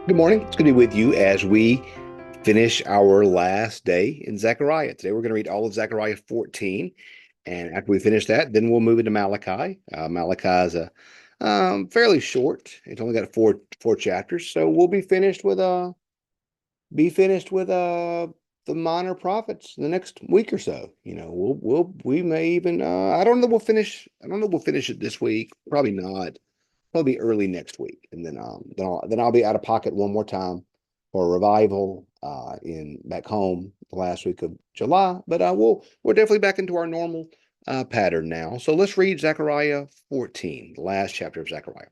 Good morning. It's good to be with you as we finish our last day in Zechariah. Today we're going to read all of Zechariah 14. And after we finish that, then we'll move into Malachi. Malachi is a fairly short. It's only got four chapters. So we'll be finished with the minor prophets in the next week or so. We may even I don't know we'll finish it this week. Probably not. Probably early next week, and then I'll be out of pocket one more time for a revival in back home the last week of July. But we're definitely back into our normal pattern now. So let's read Zechariah 14, the last chapter of Zechariah.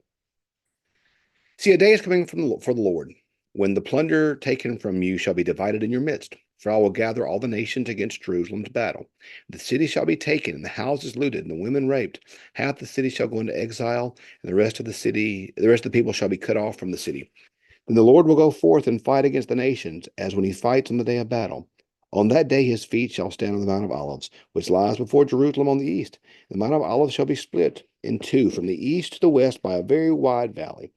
See, a day is coming for the Lord, when the plunder taken from you shall be divided in your midst. For I will gather all the nations against Jerusalem to battle. The city shall be taken, and the houses looted, and the women raped. Half the city shall go into exile, and the rest of the people shall be cut off from the city. Then the Lord will go forth and fight against the nations, as when he fights on the day of battle. On that day his feet shall stand on the Mount of Olives, which lies before Jerusalem on the east. The Mount of Olives shall be split in two from the east to the west by a very wide valley.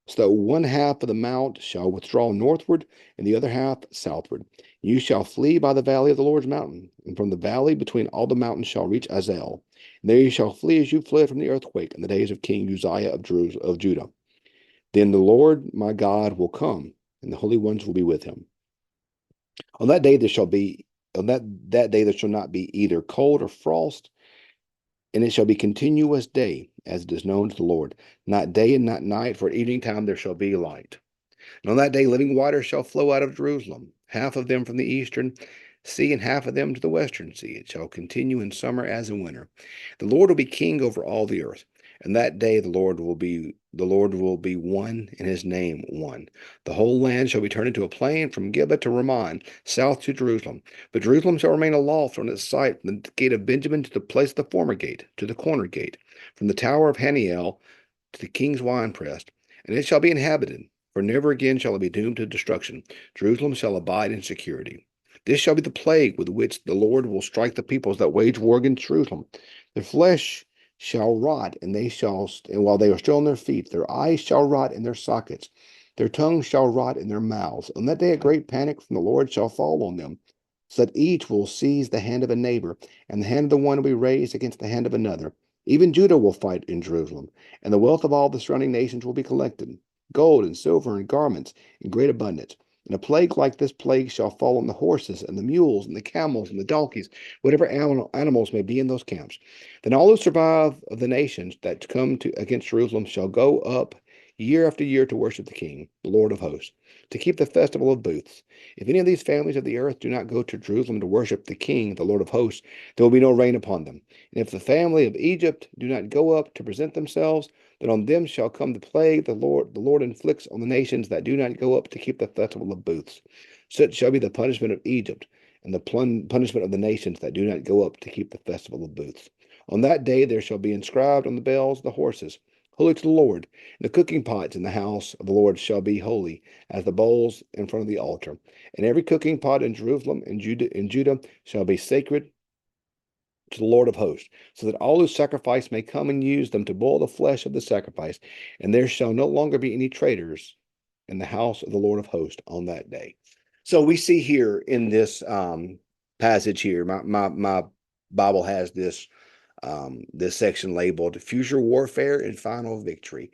So one half of the mount shall withdraw northward, and the other half southward. You shall flee by the valley of the Lord's mountain, and from the valley between all the mountains shall reach Azel. And there you shall flee as you fled from the earthquake in the days of King Uzziah of Judah. Then the Lord my God will come, and the holy ones will be with him. On that day there shall be on that day there shall not be either cold or frost, and it shall be continuous day, as it is known to the Lord, not day and not night, for at evening time there shall be light. And on that day living waters shall flow out of Jerusalem, half of them from the eastern sea and half of them to the western sea. It shall continue in summer as in winter. The Lord will be king over all the earth. And that day the Lord will be one, and his name one. The whole land shall be turned into a plain from Gibeah to Ramon, south to Jerusalem. But Jerusalem shall remain aloft on its site from the gate of Benjamin to the place of the former gate, to the corner gate, from the tower of Haniel to the king's winepress, and it shall be inhabited, for never again shall it be doomed to destruction. Jerusalem shall abide in security. This shall be the plague with which the Lord will strike the peoples that wage war against Jerusalem. Their flesh shall rot, and while they are still on their feet, their eyes shall rot in their sockets, their tongues shall rot in their mouths. On that day a great panic from the Lord shall fall on them, so that each will seize the hand of a neighbor, and the hand of the one will be raised against the hand of another. Even Judah will fight in Jerusalem, and the wealth of all the surrounding nations will be collected, gold and silver and garments in great abundance. And a plague like this plague shall fall on the horses and the mules and the camels and the donkeys, whatever animals may be in those camps. Then all who survive of the nations that come against Jerusalem shall go up year after year to worship the King, the Lord of hosts, to keep the festival of booths. If any of these families of the earth do not go to Jerusalem to worship the King, the Lord of hosts, there will be no rain upon them. And if the family of Egypt do not go up to present themselves, then on them shall come the plague the Lord inflicts on the nations that do not go up to keep the festival of booths. Such shall be the punishment of Egypt, and the punishment of the nations that do not go up to keep the festival of booths. On that day there shall be inscribed on the bells of the horses, Holy to the Lord. And the cooking pots in the house of the Lord shall be holy, as the bowls in front of the altar. And every cooking pot in Jerusalem and Judah shall be sacred to the Lord of hosts, so that all who sacrifice may come and use them to boil the flesh of the sacrifice, and there shall no longer be any traitors in the house of the Lord of hosts on that day. So we see here in this passage here, my Bible has this section labeled Future Warfare and Final Victory.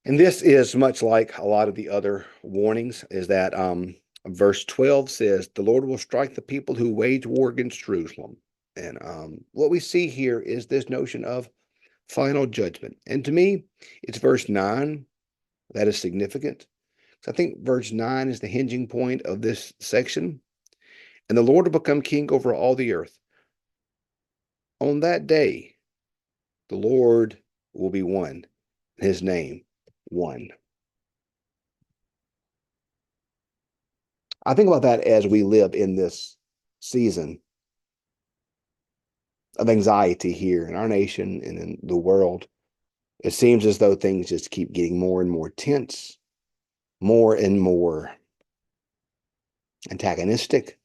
And this is much like a lot of the other warnings, is that verse 12 says, the Lord will strike the people who wage war against Jerusalem. And what we see here is this notion of final judgment. And to me, it's verse 9 that is significant. So I think verse 9 is the hinging point of this section. And the Lord will become king over all the earth. On that day, the Lord will be one, his name one. I think about that as we live in this season of anxiety here in our nation and in the world. It seems as though things just keep getting more and more tense, more and more antagonistic,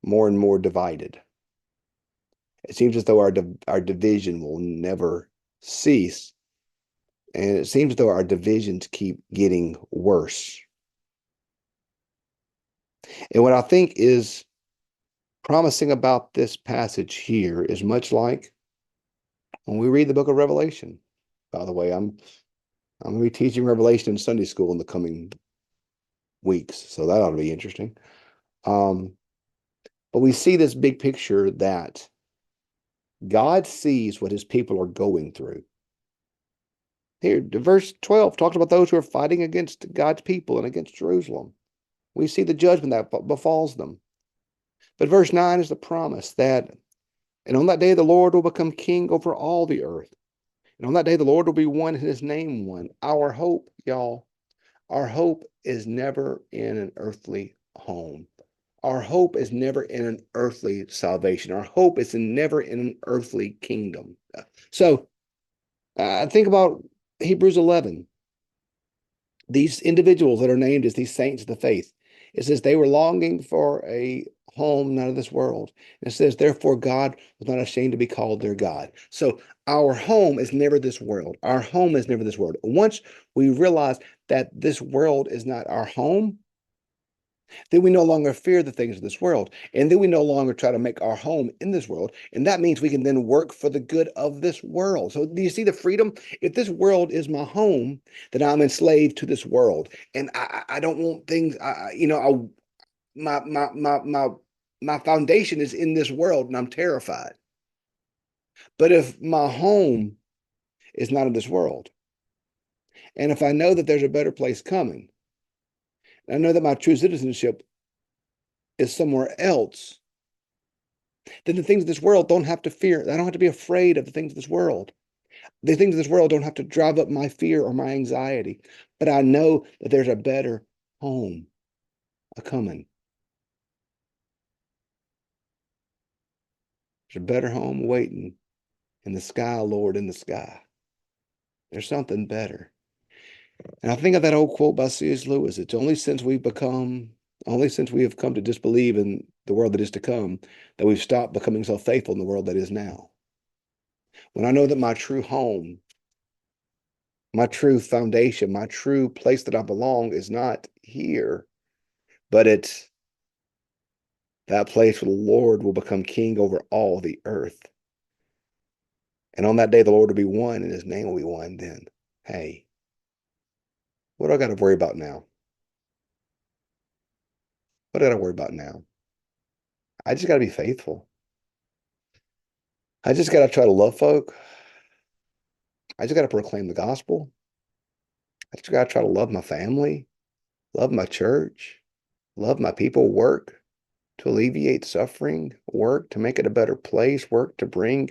more and more divided. It seems as though our division will never cease And it seems as though our divisions keep getting worse. And what I think is promising about this passage here is much like when we read the book of Revelation. By the way, I'm going to be teaching Revelation in Sunday school in the coming weeks, so that ought to be interesting. Um, but we see this big picture that God sees what his people are going through. Here, verse 12 talks about those who are fighting against God's people and against Jerusalem. We see the judgment that befalls them. But verse 9 is the promise that, and on that day the Lord will become king over all the earth. And on that day the Lord will be one and his name one. Our hope, y'all, our hope is never in an earthly home. Our hope is never in an earthly salvation. Our hope is never in an earthly kingdom. So think about Hebrews 11. These individuals that are named as these saints of the faith, it says they were longing for a home not of this world. And it says, therefore, God was not ashamed to be called their God. So our home is never this world. Our home is never this world. Once we realize that this world is not our home, then we no longer fear the things of this world. And then we no longer try to make our home in this world. And that means we can then work for the good of this world. So do you see the freedom? If this world is my home, then I'm enslaved to this world. And I don't want things, my foundation is in this world and I'm terrified. But if my home is not in this world, and if I know that there's a better place coming, and I know that my true citizenship is somewhere else, then the things of this world don't have to fear. I don't have to be afraid of the things of this world. The things of this world don't have to drive up my fear or my anxiety. But I know that there's a better home a coming. There's a better home waiting in the sky, Lord, in the sky. There's something better. And I think of that old quote by C.S. Lewis. It's only since we have come to disbelieve in the world that is to come, that we've stopped becoming so faithful in the world that is now. When I know that my true home, my true foundation, my true place that I belong is not here, but it's that place where the Lord will become king over all the earth. And on that day, the Lord will be one and his name will be one. Then, hey, what do I got to worry about now? What do I got to worry about now? I just got to be faithful. I just got to try to love folk. I just got to proclaim the gospel. I just got to try to love my family, love my church, love my people, work to alleviate suffering, work to make it a better place, work to bring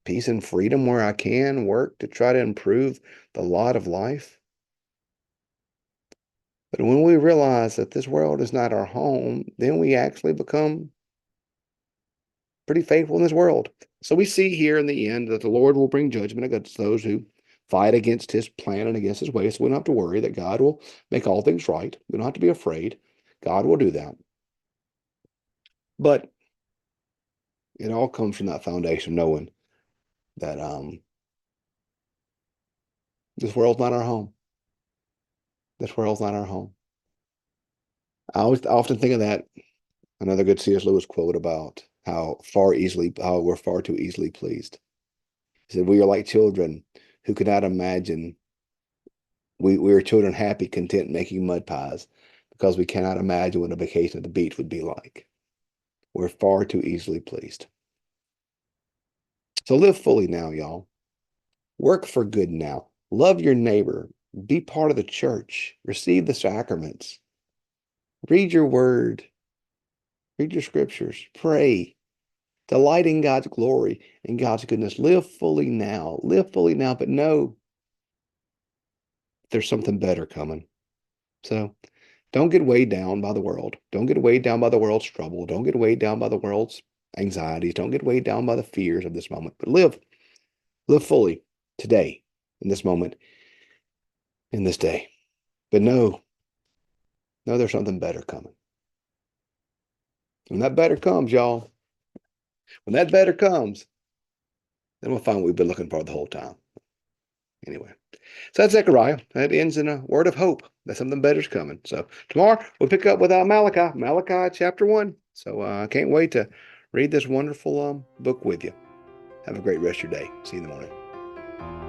peace and freedom where I can, work to try to improve the lot of life. But when we realize that this world is not our home, then we actually become pretty faithful in this world. So we see here in the end that the Lord will bring judgment against those who fight against his plan and against his ways. So we don't have to worry that God will make all things right. We don't have to be afraid. God will do that. But it all comes from that foundation, knowing that this world's not our home. This world's not our home. I often think of that another good C.S. Lewis quote about how we're far too easily pleased. He said, "We are like children who cannot imagine. We are children happy, content, making mud pies because we cannot imagine what a vacation at the beach would be like. We're far too easily pleased. So live fully now, y'all. Work for good now. Love your neighbor. Be part of the church. Receive the sacraments. Read your word. Read your scriptures. Pray. Delight in God's glory and God's goodness. Live fully now. Live fully now, but know there's something better coming. So don't get weighed down by the world. Don't get weighed down by the world's trouble. Don't get weighed down by the world's anxieties. Don't get weighed down by the fears of this moment. But live fully today, in this moment, in this day. But know there's something better coming. When that better comes, y'all, when that better comes, then we'll find what we've been looking for the whole time. Anyway, so that's Zechariah. That ends in a word of hope that something better's coming. So tomorrow we'll pick up with Malachi chapter 1. So I can't wait to read this wonderful book with you. Have a great rest of your day. See you in the morning.